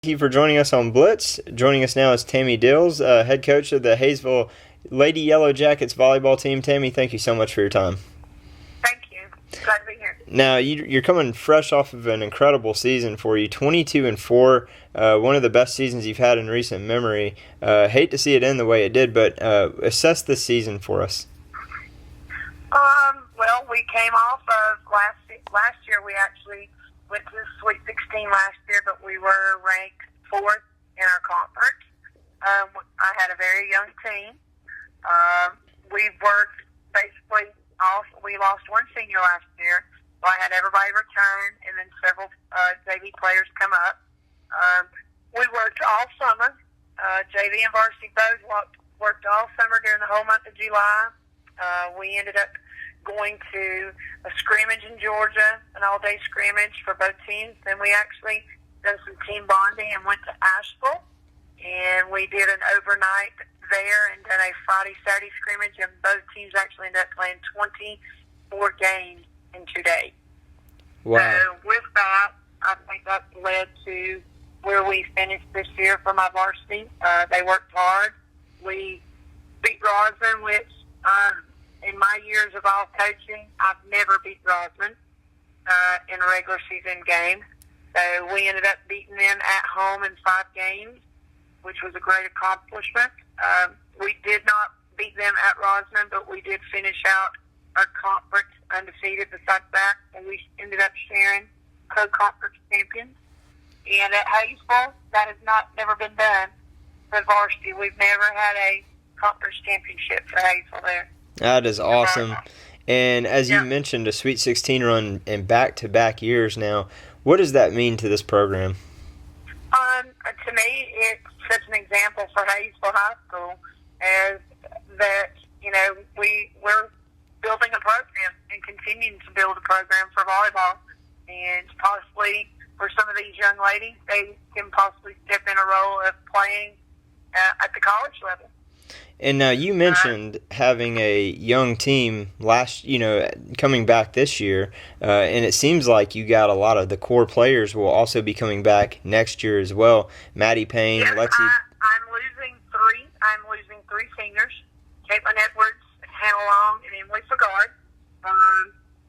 Thank you for joining us on BLITZ. Joining us now is Tammy Dills, head coach of the Hayesville Lady Yellow Jackets volleyball team. Tammy, thank you so much for your time. Thank you. Glad to be here. Now, you're coming fresh off of an incredible season for you, 22-4, one of the best seasons you've had in recent memory. Hate to see it end the way it did, but assess this season for us. Well, we came off of last year. We actually went to the Sweet 16 last year, but we were ranked 4th in our conference. I had a very young team. We worked basically off. We lost one senior last year, so I had everybody return, and then several JV players come up. We worked all summer. JV and varsity both worked all summer during the whole month of July. We ended up going to a scrimmage in Georgia, an all-day scrimmage for both teams. Then we actually done some team bonding and went to Asheville, and we did an overnight there and done a Friday, Saturday scrimmage, and both teams actually ended up playing 24 games in 2 days. Wow. So with that, I think that led to where we finished this year for my varsity. They worked hard. We beat Roslyn, which in my years of all coaching, I've never beat Roslyn in a regular season game. So we ended up beating them at home in 5 games, which was a great accomplishment. We did not beat them at Roslyn, but we did finish out our conference undefeated besides that, and we ended up sharing co-conference champions. And at Hayesville, that has never been done for varsity. We've never had a conference championship for Hayesville there. That is awesome. And as you mentioned, a Sweet 16 run in back-to-back years now. What does that mean to this program? To me, it sets an example for Hayesville High School as that, we're building a program and continuing to build a program for volleyball. And possibly for some of these young ladies, they can possibly step in a role of playing at the college level. And now you mentioned having a young team coming back this year, and it seems like you got a lot of the core players will also be coming back next year as well. Maddie Payne, yes, Lexi. I'm losing 3. I'm losing 3 seniors: Caitlin Edwards, Hannah Long, and Emily Fagard.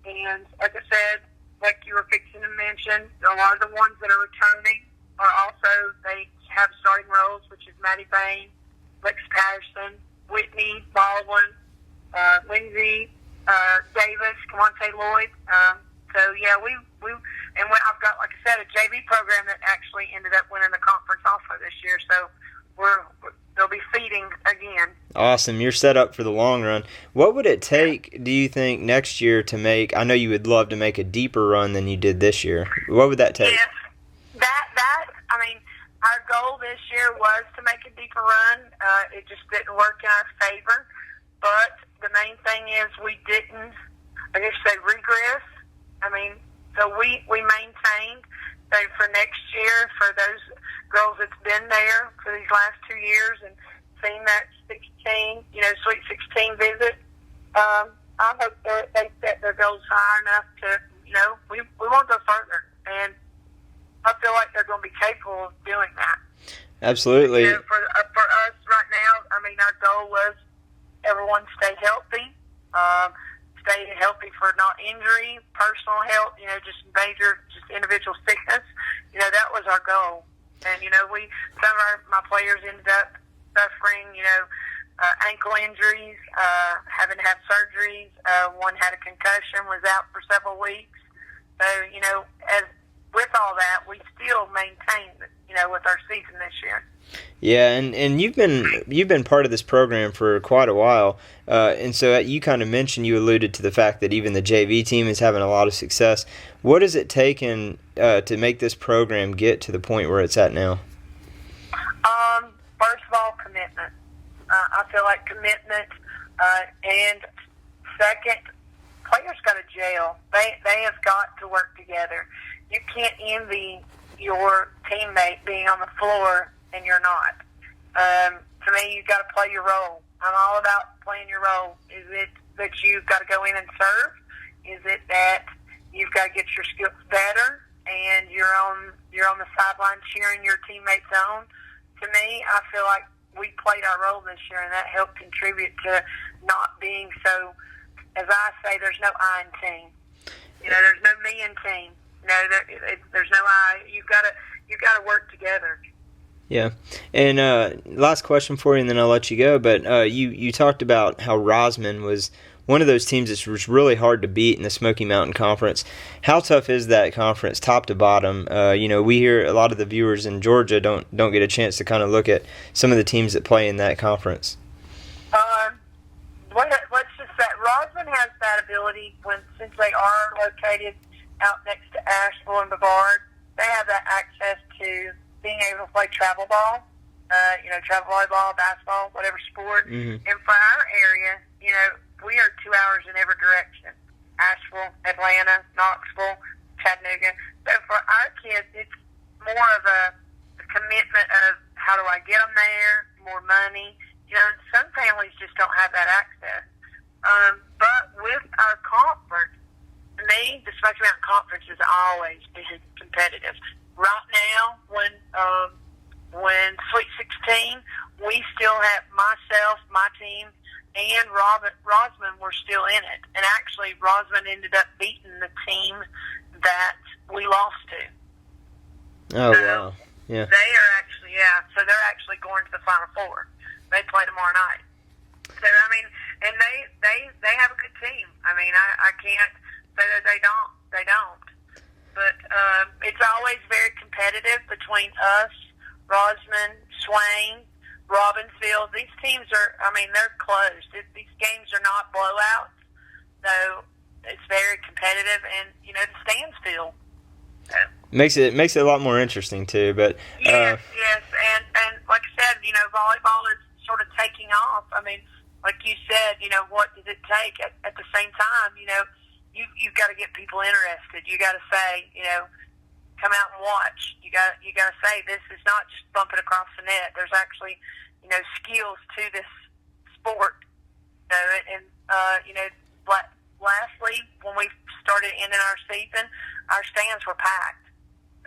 And like I said, like you were fixing to mention, a lot of the ones that are returning are also, they have starting roles, which is Maddie Payne, Lex Patterson, Whitney Baldwin, Lindsay Davis, Kawante Lloyd. I've got, like I said, a JV program that actually ended up winning the conference also this year. So they'll be feeding again. Awesome. You're set up for the long run. What would it take, do you think, next year to make, I know you would love to make a deeper run than you did this year. What would that take? Yes. Our goal this year was to make a deeper run. It just didn't work in our favor. But the main thing is we didn't, regress. So we maintained. So for next year, for those girls that's been there for these last 2 years and seen that 16, Sweet 16 visit, I hope that they set their goals high enough to, we want to go further. And I feel like they're going to be capable of doing that. Absolutely. For us right now, our goal was everyone stay healthy, stay healthy for not injury, personal health, just individual sickness. That was our goal. And, some of my players ended up suffering, ankle injuries, having to have surgeries. One had a concussion, was out for several weeks. So, with all that, we still maintained, with our season this year. Yeah, and you've been part of this program for quite a while, and so you kind of mentioned, you alluded to the fact that even the JV team is having a lot of success. What has it taken to make this program get to the point where it's at now? First of all, commitment. I feel like commitment, and second, players go to jail. They have got to work together. You can't envy your teammate being on the floor and you're not. To me, you've got to play your role. I'm all about playing your role. Is it that you've got to go in and serve? Is it that you've got to get your skills better and you're on you're on the sideline cheering your teammates on. To me, I feel like we played our role this year, and that helped contribute to not being so, as I say, there's no I in team. There's no me in team. There's no I. You've got to work together. Yeah. And last question for you, and then I'll let you go. But you talked about how Rosman was one of those teams that was really hard to beat in the Smoky Mtn Conference. How tough is that conference, top to bottom? We hear a lot of the viewers in Georgia don't get a chance to kind of look at some of the teams that play in that conference. Let's just say Rosman has that ability since they are located out next to Asheville and Brevard, they have that access to being able to play travel ball, travel volleyball, basketball, whatever sport. Mm-hmm. And for our area, we are 2 hours in every direction. Asheville, Atlanta, Knoxville, Chattanooga. So for our kids, it's more of a commitment of how do I get them there, more money. Some families just don't have that access. But with our conference, to me, the Smoky Mtn Conference has always been competitive. Right now, when Sweet 16, we still have myself, my team, and Rosman were still in it. And actually, Rosman ended up beating the team that we lost to. Oh, wow. Yeah. So they're actually going to the Final Four. They play tomorrow night. So, and they have a good team. I can't say that they don't. But it's always very competitive between us, Rosman, Swain, Robbinsville. These teams are, they're close. These games are not blowouts. So it's very competitive, and, the stands fill. So. Makes it a lot more interesting, too. But Yes. And like I said, volleyball is sort of taking off. Like you said, what does it take? At the same time, you've got to get people interested. You got to say, come out and watch. You got to say this is not just bumping across the net. There's actually, skills to this sport. Lastly, when we started ending our season, our stands were packed.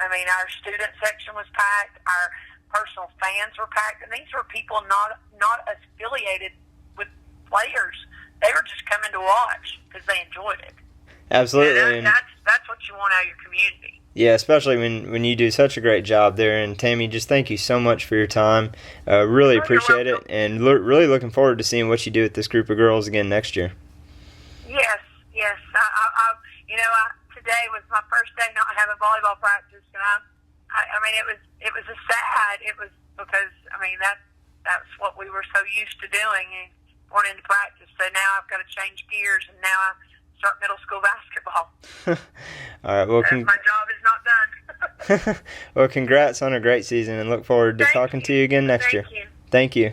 Our student section was packed. Our personal fans were packed, and these were people not affiliated with players. They were just coming to watch because they enjoyed it. Absolutely. That's what you want out of your community. Yeah, especially when you do such a great job there. And Tammy, just thank you so much for your time. Really appreciate it, and really looking forward to seeing what you do with this group of girls again next year. Yes. Today was my first day not having volleyball practice, and it was a sad. It was because that's what we were so used to doing and going into practice. So now I've got to change gears, and now I start middle school basketball. All right. Well, my job is not done. Well, congrats on a great season, and look forward to talking to you again next year. Thank you. Thank you.